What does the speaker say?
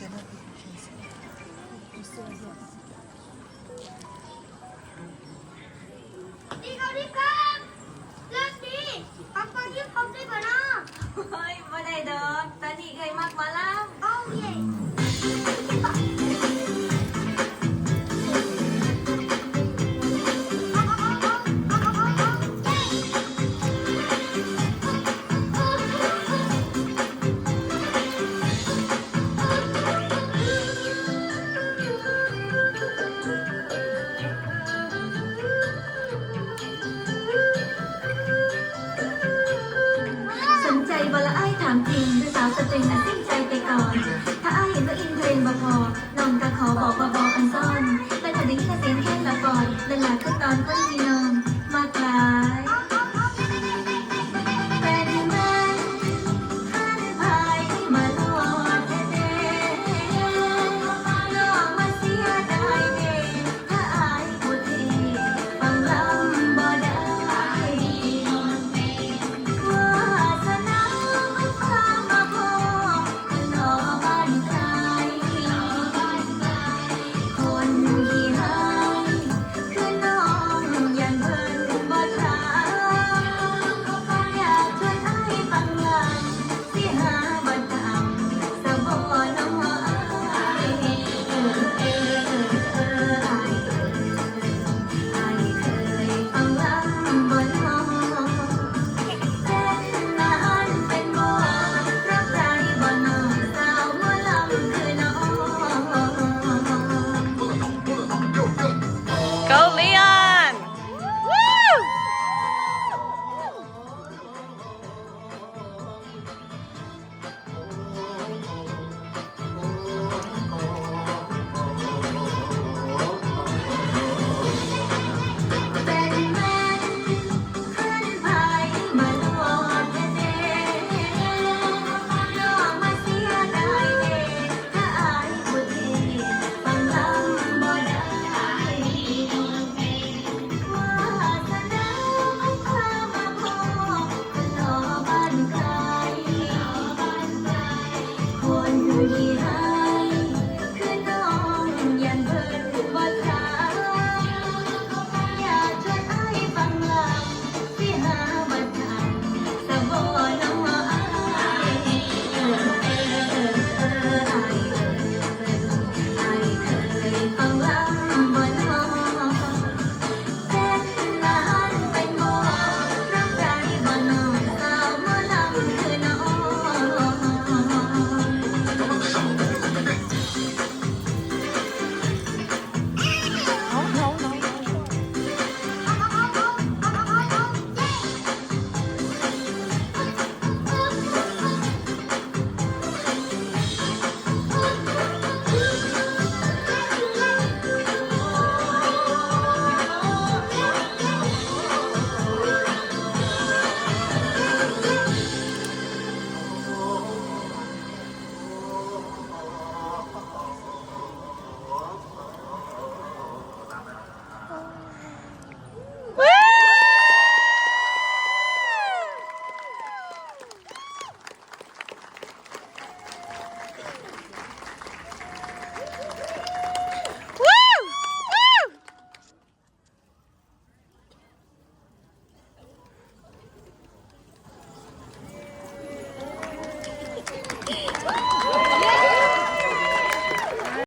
đi con đi con lên đi con giúp không đi mà nó เฮ้ยบ่ได้ดอกตอนนี้เคยมักหมาล่ำ oh yeah สนใจบ่ละอ้ายถามจริงหรือสาวสตริงอันสิ้นใจไปก่อน ถ้าอ้ายเห็นว่าอินเพลงบ่พอน้องก็ขอบอกว่าบอกอันซ่อน และถ้าได้ยินเสียงแค่ละก่อนและหลายคือตอนต้นที่น้องมากหลายเป็นมันหันพายมาลอดแท้ๆน้องมาเสียดายเด้ถ้าอ้ายบ่เท่ฟังลำบ่ได้ วาสนาของข้ามาพอคือน้องบ้านใครคนที่หายคือน้องยันเพิ่นบ่ถามอยากชวนอ้ายฟังลำสิหาบ่ทำสะบ่น้องอ้ายอ้ายเคยฟังลำบ่น้อง เป็นนานเป็นบ่รักใครบ่น้องสาวหมอลำคือน้อง Go Leon! Woo!เป็นแม่ขึ้นพายมาลอดแท้ๆน้องมาเสียดายเด้ถ้าอายบ่เท่ฟังลำบ่ได้วาสนาของข้ามาพอคือน้องบ้านใครคนที่